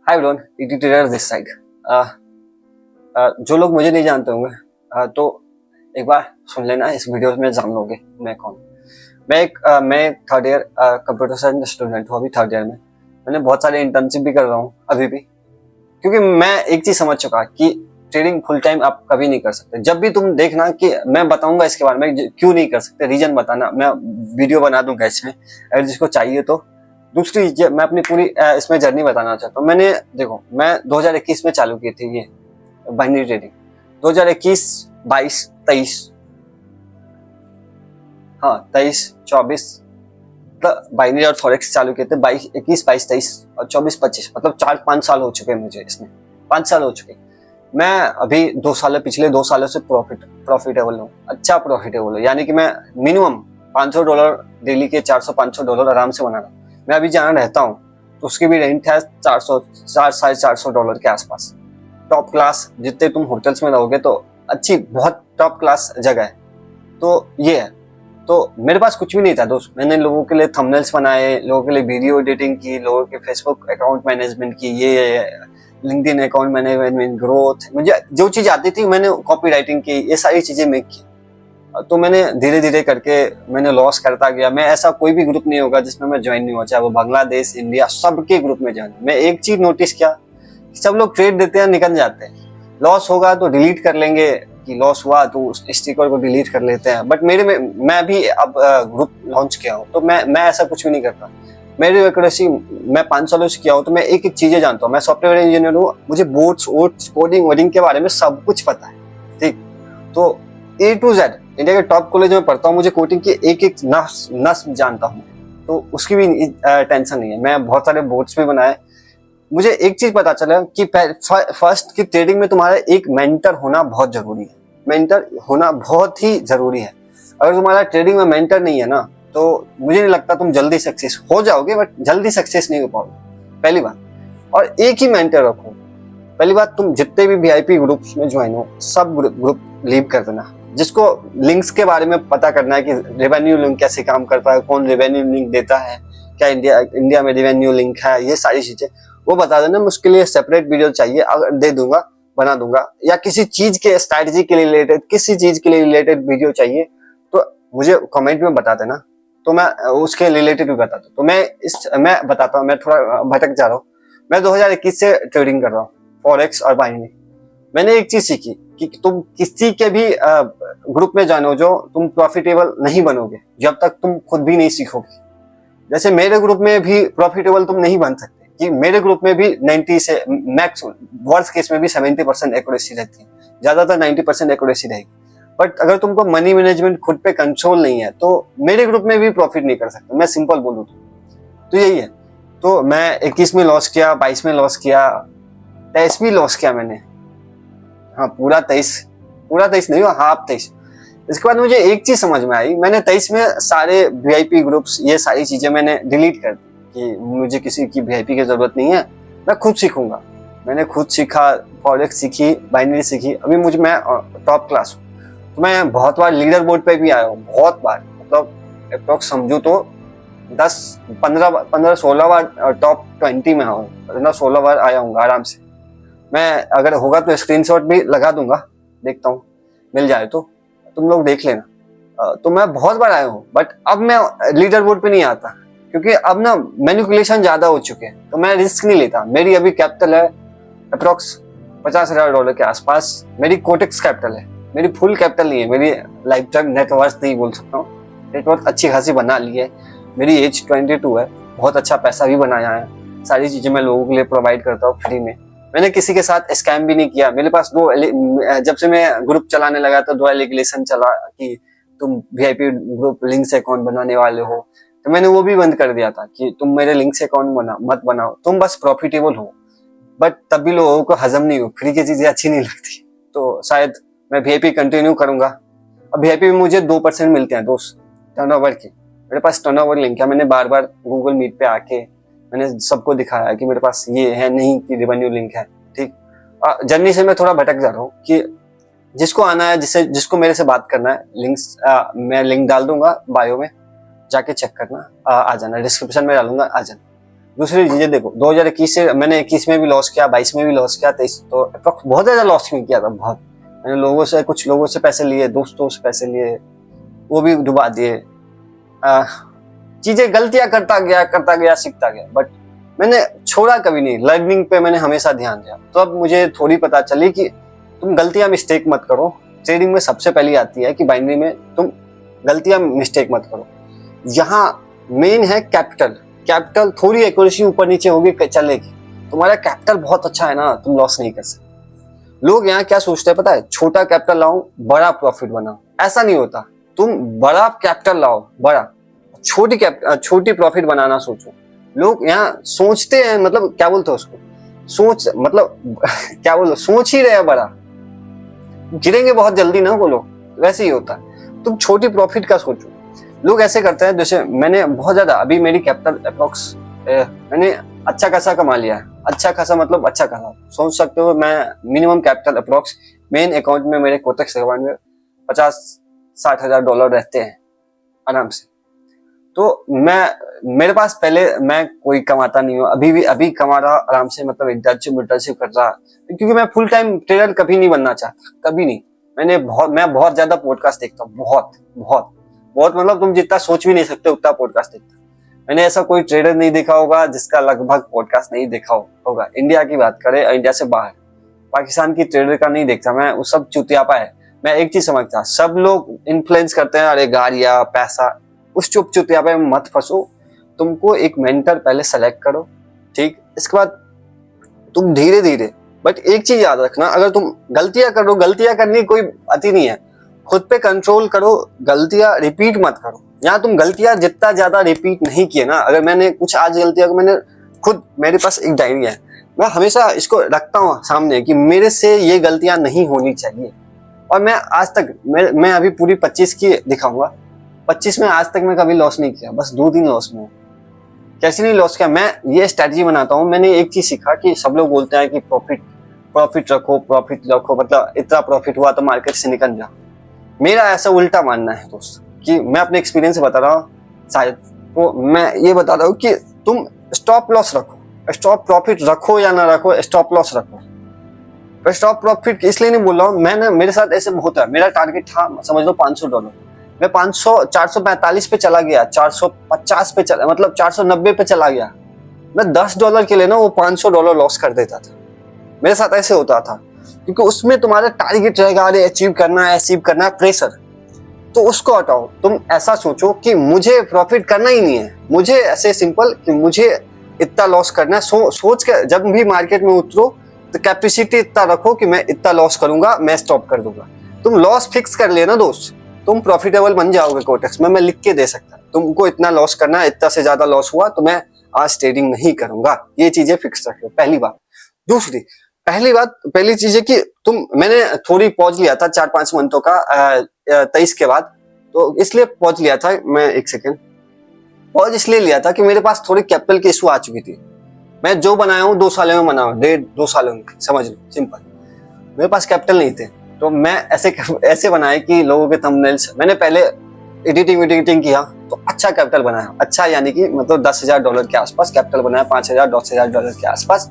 Hi everyone, ET trader this side. जो लोग मुझे नहीं जानते होंगे तो एक बार सुन लेना, इस वीडियो में जान लोगे मैं कौन। मैं third year computer science student हूँ, अभी थर्ड ईयर में। मैंने बहुत सारे इंटर्नशिप भी कर रहा हूँ अभी भी, क्योंकि मैं एक चीज समझ चुका कि ट्रेडिंग फुल टाइम आप कभी नहीं कर सकते। जब भी तुम देखना कि मैं बताऊंगा इसके बारे में क्यों नहीं कर सकते, रीजन बताना, मैं वीडियो बना दूंगा इसमें अगर जिसको चाहिए तो। दूसरी चीज, मैं अपनी पूरी इसमें जर्नी बताना चाहता हूँ। मैंने देखो, मैं 2021 में चालू की थी ये बाइनरी ट्रेडिंग। 2021, 22, 23, हाँ 23, 24 मतलब बाइनरी और फॉरेक्स चालू किए थे। 22, 21, 22, 23 और 24, 25 मतलब 4-5 साल हो चुके हैं मुझे इसमें। 5 साल हो चुके। मैं अभी 2 साल, पिछले 2 सालों से प्रॉफिटेबल हूँ, अच्छा प्रॉफिटेबल हूँ। यानी कि मैं मिनिमम $500 डेली के, $400-500 आराम से बना रहा हूँ। मैं अभी जहाँ रहता हूँ तो उसकी भी रेंट है $400-450 के आसपास। टॉप क्लास, जितने तुम होटल्स में रहोगे तो अच्छी, बहुत टॉप क्लास जगह है। तो ये है। तो मेरे पास कुछ भी नहीं था दोस्त। मैंने लोगों के लिए थंबनेल्स बनाए, लोगों के लिए वीडियो एडिटिंग की, लोगों के फेसबुक अकाउंट मैनेजमेंट की, ये लिंक्डइन अकाउंट मैनेजमेंट, ग्रोथ, मुझे जो चीज आती थी मैंने कॉपी राइटिंग की, ये सारी चीजें मैं की। तो मैंने धीरे धीरे करके मैंने लॉस करता गया। मैं ऐसा कोई भी ग्रुप नहीं होगा जिसमें मैं ज्वाइन नहीं हुआ, चाहे वो बांग्लादेश, इंडिया, सबके ग्रुप में ज्वाइन। मैं एक चीज नोटिस किया, सब लोग ट्रेड देते हैं, निकल जाते हैं। लॉस होगा तो डिलीट कर लेंगे कि लॉस हुआ तो उस स्टिकर को डिलीट कर लेते हैं। बट मेरे में, मैं भी अब ग्रुप लॉन्च किया हूँ तो मैं ऐसा कुछ भी नहीं करता। मेरी एक्यूरेसी, मैं 5 सालों से किया हूँ तो मैं एक एक चीजें जानता हूँ। मैं सॉफ्टवेयर इंजीनियर हूँ, मुझे बोर्ड्स वोड्स, कोडिंग वोडिंग के बारे में सब कुछ पता है। ठीक, तो A to Z इंडिया के टॉप कॉलेज में पढ़ता हूँ, मुझे कोडिंग की एक एक नस जानता हूँ, तो उसकी भी टेंशन नहीं है। मैं बहुत सारे बोर्ड्स भी बनाए। मुझे एक चीज पता चला कि फर्स्ट की ट्रेडिंग में तुम्हारा एक मेंटर होना बहुत जरूरी है। मेंटर होना बहुत ही जरूरी है। अगर तुम्हारा ट्रेडिंग में मेंटर नहीं है ना, तो मुझे नहीं लगता तुम जल्दी सक्सेस हो जाओगे, बट जल्दी सक्सेस नहीं हो पाओगे, पहली बात। और एक ही मेंटर रखो। पहली बात, तुम जितने भी वीआईपी ग्रुप्स में ज्वाइन हो, सब ग्रुप लीव कर देना। जिसको लिंक्स के बारे में पता करना है कि रेवेन्यू लिंक कैसे काम करता है, कौन रेवेन्यू लिंक देता है, क्या इंडिया में रेवेन्यू लिंक है, ये सारी चीजें वो बता देना। मैं उसके लिए सेपरेट वीडियो चाहिए, अगर दे दूंगा, बना दूंगा। या किसी चीज के स्ट्रैटेजी के लिए रिलेटेड, किसी चीज के लिए रिलेटेड वीडियो चाहिए तो मुझे कमेंट में बता देना, तो मैं उसके रिलेटेड भी बता दूं। तो मैं बताता हूँ, मैं थोड़ा भटक जा रहा हूँ। मैं 2021 से ट्रेडिंग कर रहा हूँ, फॉरेक्स और बाइनरी। मैंने एक चीज सीखी कि तुम किसी के भी ग्रुप में जानो, जो तुम प्रॉफिटेबल नहीं बनोगे जब तक तुम खुद भी नहीं सीखोगे। जैसे मेरे ग्रुप में भी प्रॉफिटेबल तुम नहीं बन सकते, कि मेरे ग्रुप में भी 90 से मैक्स, वर्स्ट केस में भी 70% एक्यूरेसी रहती है, ज्यादातर 90% एक्यूरेसी रहेगी। बट अगर तुमको मनी मैनेजमेंट खुद पे कंट्रोल नहीं है तो मेरे ग्रुप में भी प्रॉफिट नहीं कर सकते, मैं सिंपल बोलूँ तो यही है। तो मैं 21 में लॉस किया, 22 में लॉस किया, 23 भी लॉस किया मैंने। हाँ, पूरा 23 नहीं हुआ, हाफ 23। इसके बाद मुझे एक चीज समझ में आई, मैंने 23 में सारे वीआईपी ग्रुप्स, ये सारी चीजें मैंने डिलीट कर दी कि मुझे किसी की वीआईपी की जरूरत नहीं है, मैं खुद सीखूंगा। मैंने खुद सीखा, फॉरेक्स सीखी, बाइनरी सीखी। अभी मैं टॉप क्लास हूँ। तो मैं बहुत बार लीडर बोर्ड पे भी आया हूँ, बहुत बार, मतलब अप्रोक्स समझू तो 16 बार टॉप 20 में हूँ, 16 बार आया हूँ आराम से। मैं अगर होगा तो स्क्रीनशॉट भी लगा दूंगा, देखता हूँ मिल जाए तो तुम लोग देख लेना। तो मैं बहुत बार आया हूँ, बट अब मैं लीडर बोर्ड पे नहीं आता, क्योंकि अब ना मैनिपुलेशन ज्यादा हो चुके हैं, तो मैं रिस्क नहीं लेता। मेरी अभी कैपिटल है अप्रोक्स $50,000 के आसपास, मेरी कोटेक्स कैपिटल है। मेरी फुल कैपिटल नहीं है, मेरी लाइफ टाइम नेटवर्थ नहीं बोल सकता हूँ, नेटवर्थ अच्छी खासी बना ली है। मेरी एज 22 है, बहुत अच्छा पैसा भी बनाया है। सारी चीजें मैं लोगों के लिए प्रोवाइड करता हूँ फ्री में। मैंने किसी के साथ स्कैम भी नहीं किया। मेरे पास जब से मैं ग्रुप चलाने लगा तो 2 एलिगेशन चला कि तुम वीआईपी ग्रुप लिंक से अकाउंट बनाने वाले हो, तो मैंने वो भी बंद कर दिया था कि तुम मेरे लिंक से अकाउंट मत बनाओ, तुम बस प्रॉफिटेबल हो। बट तब भी लोगों को हजम नहीं हो, फ्री की चीजें अच्छी नहीं लगती, तो शायद मैं वीआईपी कंटिन्यू करूंगा। अब वीआईपी में मुझे 2% मिलते हैं दोस्त, टर्नओवर की। मेरे पास टर्नओवर लिंक है, मैंने बार बार गूगल मीट पे आके मैंने सबको दिखाया कि मेरे पास ये है नहीं कि रेवेन्यू लिंक है। ठीक, जर्नी से मैं थोड़ा भटक जा रहा हूँ कि जिसको आना है, जिसको मेरे से बात करना है, लिंक्स मैं लिंक डाल दूंगा बायो में, जाके चेक करना, आ जाना, डिस्क्रिप्शन में डालूंगा, आ जाना। दूसरी चीजें देखो, 2021 से मैंने 21 में भी लॉस किया, 22 में भी लॉस किया, 23 तो अप्रॉक्स बहुत ज्यादा लॉस में किया था, बहुत। मैंने लोगों से, कुछ लोगों से पैसे लिए, दोस्तों से पैसे लिए, वो भी डुबा दिए। चीजें गलतियां करता गया, सीखता गया, बट मैंने छोड़ा कभी नहीं। लर्निंग पे मैंने हमेशा ध्यान दिया। तो अब मुझे थोड़ी पता चली कि तुम गलतियां, मिस्टेक मत करो। ट्रेडिंग में सबसे पहली आती है कि बाइनरी में तुम गलतियां, मिस्टेक मत करो। यहाँ मेन है कैपिटल थोड़ी एक्यूरेसी ऊपर नीचे होगी चलेगी। तुम्हारा कैपिटल बहुत अच्छा है ना, तुम लॉस नहीं कर सकते। लोग यहाँ क्या सोचते हैं पता है, छोटा कैपिटल लाओ, बड़ा प्रॉफिट बनाओ। ऐसा नहीं होता। तुम बड़ा कैपिटल लाओ, बड़ा, छोटी प्रॉफिट बनाना सोचो। लोग यहाँ सोचते हैं, मतलब क्या बोलते हैं उसको, क्या बोलो, सोच ही रहे हैं बड़ा, गिरेंगे बहुत जल्दी ना बोलो, वैसे ही होता है। तुम छोटी प्रॉफिट का सोचो। लोग ऐसे करते हैं, जैसे मैंने बहुत ज्यादा, अभी मेरी कैपिटल अप्रोक्स मैंने अच्छा खासा कमा लिया है। अच्छा खासा मतलब अच्छा खासा सोच सकते हो। मैं minimum capital approx main account में, मेरे कोटक अकाउंट में 50-60 हजार डॉलर रहते हैं आराम से। तो मेरे पास, पहले मैं कोई कमाता नहीं हूँ, अभी कमा रहा आराम से, मतलब इंटर्नशिप कर रहा, क्योंकि मैं फुल टाइम ट्रेडर कभी नहीं बनना चाहता, कभी नहीं। मैं बहुत ज्यादा पॉडकास्ट देखता हूँ, बहुत मतलब तुम जितना सोच भी नहीं सकते उतना पॉडकास्ट देखता हूँ। मैंने ऐसा कोई ट्रेडर नहीं देखा होगा जिसका लगभग पॉडकास्ट नहीं देखा होगा। इंडिया की बात करें, इंडिया से बाहर, पाकिस्तान की ट्रेडर का नहीं देखता मैं, वो सब चुतियापा है। मैं एक चीज समझता, सब लोग इन्फ्लुएंस करते हैं, अरे गाड़ियां, पैसा, उस चुतियापे में मत फंसो। तुमको एक मेंटर पहले सेलेक्ट करो, ठीक, इसके बाद तुम धीरे धीरे, बट एक चीज याद रखना, अगर तुम गलतियां करो, गलतियां करनी कोई अति नहीं है, खुद पे कंट्रोल करो, गलतियां रिपीट मत करो। यहाँ तुम गलतियां जितना ज्यादा रिपीट नहीं किए ना, अगर मैंने कुछ आज गलतियां, मैंने खुद, मेरे पास एक डायरी है, मैं हमेशा इसको रखता हूँ सामने कि मेरे से ये गलतियां नहीं होनी चाहिए। और मैं आज तक, मैं अभी पूरी 25 की दिखाऊंगा, 25 में आज तक मैं कभी लॉस नहीं किया, बस 2 दिन लॉस में। कैसे नहीं लॉस किया, मैं ये स्ट्रेटजी बनाता हूँ। मैंने एक चीज सीखा कि सब लोग बोलते हैं कि प्रॉफिट रखो, मतलब इतना प्रॉफिट हुआ तो मार्केट से निकल जाओ। मेरा ऐसा उल्टा मानना है दोस्त, कि मैं अपने एक्सपीरियंस से बता रहा हूँ, शायद तो मैं ये बता रहा हूँ कि तुम स्टॉप लॉस रखो, स्टॉप प्रॉफिट रखो या ना रखो, स्टॉप लॉस रखो। स्टॉप प्रॉफिट इसलिए नहीं बोल रहा हूँ, मेरे साथ ऐसे होता है। मेरा टारगेट था, समझ लो $500, मैं 445 पे चला गया, 450 पे चला, मतलब 490 पे चला गया। मैं $10 के लिए ना वो $500 लॉस कर देता था। मेरे साथ ऐसे होता था, क्योंकि उसमें तुम्हारा टारगेट रहेगा, अरे अचीव करना है, प्रेशर, तो उसको हटाओ। तुम ऐसा सोचो कि मुझे प्रॉफिट करना ही नहीं है, मुझे ऐसे सिंपल कि मुझे इतना लॉस करना है। सोच के जब भी मार्केट में उतरो तो कैपेसिटी इतना रखो कि मैं इतना लॉस करूंगा, मैं स्टॉप कर दूंगा। तुम लॉस फिक्स कर लेना दोस्त, तुम प्रॉफिटेबल बन जाओगे। कोटेक्स में मैं लिख के दे सकता, तुमको इतना लॉस करना है, इतना से ज्यादा लॉस हुआ तो मैं आज ट्रेडिंग नहीं करूंगा। ये चीजें फिक्स रख लो, पहली बात। दूसरी, पहली चीज है कि मैंने थोड़ी पॉज लिया था 4-5 मंथों का 23 के बाद, तो इसलिए पॉज लिया था मैं। 1 सेकेंड, पॉज इसलिए लिया था कि मेरे पास थोड़ी कैपिटल की इशू आ चुकी थी। मैं जो बनाया हूँ 2 सालों में बनाया, 1.5-2 सालों में, समझ लो सिंपल। मेरे पास कैपिटल नहीं थे, तो मैं ऐसे बनाए कि लोगों के थंबनेल्स, मैंने पहले एडिटिंग किया तो अच्छा कैपिटल बनाया, अच्छा यानी कि मतलब $10,000 के आसपास कैपिटल बनाया, $5,000-10,000 के आसपास।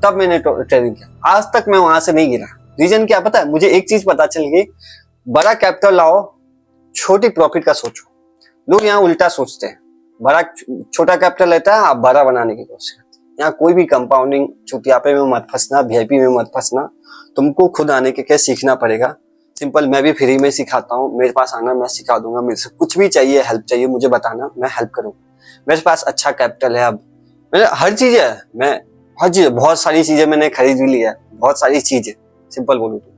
तब मैंने ट्रेडिंग किया। आज तक मैं वहां से नहीं गिरा। रीजन क्या पता है मुझे? एक चीज पता चल गई, बड़ा कैपिटल लाओ, छोटी प्रॉफिट का सोचो। लोग यहाँ उल्टा सोचते हैं, छोटा कैपिटल लेता है, आप बड़ा बनाने की कोशिश करते हैं। यहाँ कोई भी कंपाउंडिंग चुतियापे में मत फंसना, वीआईपी में मत फंसना। तुमको खुद आने के क्या सीखना पड़ेगा। सिंपल, मैं भी फ्री में सिखाता हूँ, मेरे पास आना, मैं सिखा दूंगा। मेरे से कुछ भी चाहिए, हेल्प चाहिए, मुझे बताना, मैं हेल्प करूंगा। मेरे पास अच्छा कैपिटल है, अब मेरे हर चीज है, बहुत सारी चीजें मैंने खरीद भी ली है, बहुत सारी चीजें, सिंपल बोलूं तो।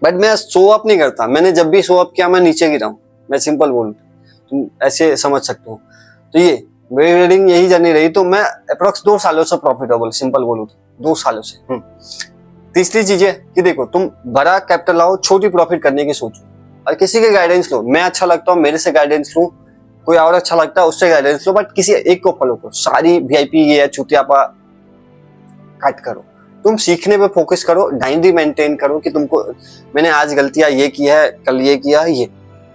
बट मैं शो अप नहीं करता। मैंने जब भी शो अप किया मैं नीचे गिरा हूं, मैं सिंपल बोलूं, तुम ऐसे समझ सकते हो। तो ये मेरी रीडिंग यही जर्नी रही। तो मैं अप्रोक्स 2 सालों से प्रॉफिटेबल, सिंपल बोलूं तो 2 सालों से। तीसरी चीज है कि देखो, तुम बड़ा कैपिटल लाओ, छोटी प्रॉफिट करने की सोचो, और किसी के गाइडेंस लो। मैं अच्छा लगता हूँ, मेरे से गाइडेंस लो, कोई और अच्छा लगता है उससे गाइडेंस लो, बट किसी एक को फॉलो करो। सारी वीआईपी ये चुतियापा कट करो, तुम सीखने पे फोकस करो, डायरी मेंटेन करो कि तुमको मैंने आज गलतियां ये की है, कल ये किया, ये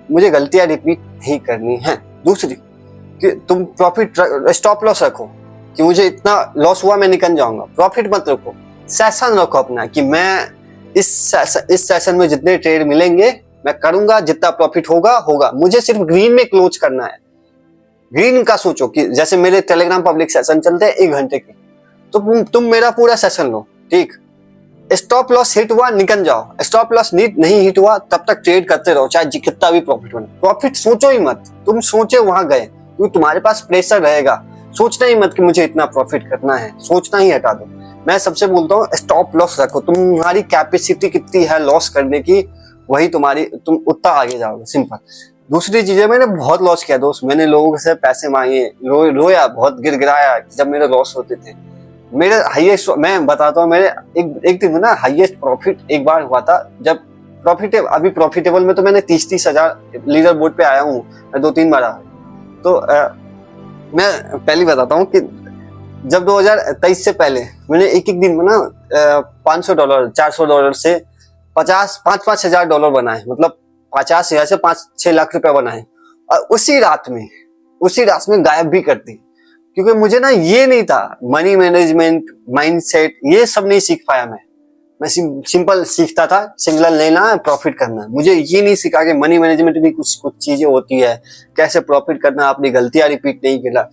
मुझे गलतियां रिपीट नहीं करनी है। दूसरी कि तुम प्रॉफिट, स्टॉप लॉस रखो। कि मुझे इतना लॉस हुआ, मैं निकल जाऊंगा। प्रॉफिट मत रखो, सेशन रखो अपना कि मैं इस सेशन में जितने ट्रेड मिलेंगे मैं करूंगा, जितना प्रॉफिट होगा होगा, मुझे सिर्फ ग्रीन में क्लोज करना है। ग्रीन का सोचो कि जैसे मेरे टेलीग्राम पब्लिक सेशन चलते हैं 1 घंटे के, तो तुम मेरा पूरा सेशन लो, ठीक। स्टॉप लॉस हिट हुआ निकल जाओ, स्टॉप लॉस नहीं हिट हुआ तब तक ट्रेड करते रहो, चाहे कितना भी प्रॉफिट बने। प्रॉफिट सोचो ही मत, तुम सोचे वहां गए, क्योंकि तुम्हारे पास प्रेशर रहेगा। सोचना ही मत कि मुझे इतना प्रॉफिट करना है, सोचना ही हटा दो। मैं सबसे बोलता हूँ स्टॉप लॉस रखो, तुम्हारी कैपेसिटी कितनी है लॉस करने की, वही तुम्हारी, तुम उतना आगे जाओगे, सिंपल। दूसरी चीजें, मैंने बहुत लॉस किया दोस्त, मैंने लोगों से पैसे मांगे, रोया बहुत, गिड़गिड़ाया जब मेरे लॉस होते थे। मेरे हाईएस्ट, मैं बताता हूँ, मेरे एक दिन में ना हाईएस्ट प्रॉफिट एक बार हुआ था, जब अभी प्रॉफिटेबल में तो मैंने 30 हजार लीडर बोर्ड पे आया हूँ, मैं 2-3 बार आया। तो मैं पहले बताता हूँ कि जब 2023 से पहले मैंने एक दिन में ना $500 $400 से 5-5 हजार डॉलर बनाए, मतलब 50,000 से 5-6 लाख रुपए बनाए, और उसी रात में गायब भी कर दी। क्योंकि मुझे ना ये नहीं था, मनी मैनेजमेंट, माइंडसेट, ये सब नहीं सीख पाया मैं सिंपल सीखता था सिंगल लेना है, प्रॉफिट करना है। मुझे ये नहीं सीखा कि मनी मैनेजमेंट भी कुछ चीजें होती है, कैसे प्रॉफिट करना, अपनी गलतियां रिपीट नहीं करना।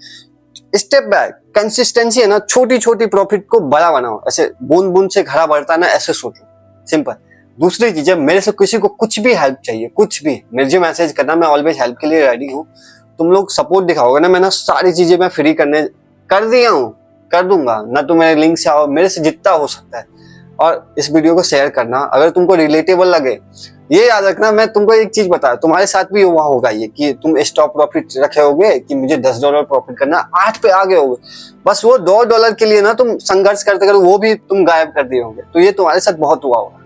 स्टेप बाय कंसिस्टेंसी है ना, छोटी छोटी प्रॉफिट को बड़ा बनाओ, ऐसे बूंद बूंद से घड़ा बढ़ता है ना, ऐसे सोचो, सिंपल। दूसरी चीज, मेरे से किसी को कुछ भी हेल्प चाहिए, कुछ भी मुझे मैसेज करना, मैं ऑलवेज हेल्प के लिए रेडी हूँ। तुम लोग सपोर्ट दिखाओगे ना, मैं ना सारी चीजें मैं फ्री कर दिया हूँ, कर दूंगा ना। तुम मेरे लिंक से आओ, मेरे से जितना हो सकता है, और इस वीडियो को शेयर करना अगर तुमको रिलेटेबल लगे। ये याद रखना, मैं तुमको एक चीज बता, तुम्हारे साथ भी हुआ होगा ये कि तुम स्टॉप प्रॉफिट रखे होगे कि मुझे $10 प्रॉफिट करना, 8 पे आ गए होगे, बस वो $2 के लिए ना तुम संघर्ष करते वो भी तुम गायब कर दिए होंगे। तो ये तुम्हारे साथ बहुत हुआ होगा।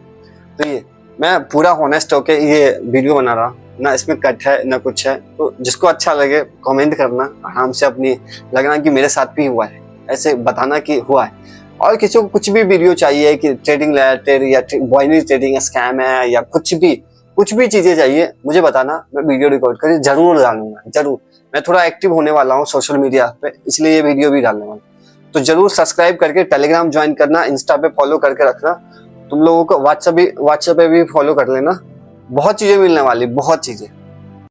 तो ये मैं पूरा ऑनेस्ट होके ये वीडियो बना रहा, ना इसमें कट है ना कुछ है। तो जिसको अच्छा लगे कमेंट करना, आराम से अपनी लगना कि मेरे साथ भी हुआ है, ऐसे बताना कि हुआ है। और किसी को कुछ भी वीडियो चाहिए कि ट्रेडिंग रिलेटेड या बाइनरी ट्रेडिंग स्कैम है या कुछ भी चीजें चाहिए, मुझे बताना, मैं वीडियो रिकॉर्ड करके जरूर डालूंगा, जरूर। मैं थोड़ा एक्टिव होने वाला हूँ सोशल मीडिया पे, इसलिए ये वीडियो भी डालने वाला। तो जरूर सब्सक्राइब करके टेलीग्राम ज्वाइन करना, इंस्टा पे फॉलो करके रखना। तुम लोगों को व्हाट्सएप पे भी फॉलो कर लेना, बहुत चीजें मिलने वाली, बहुत चीजें।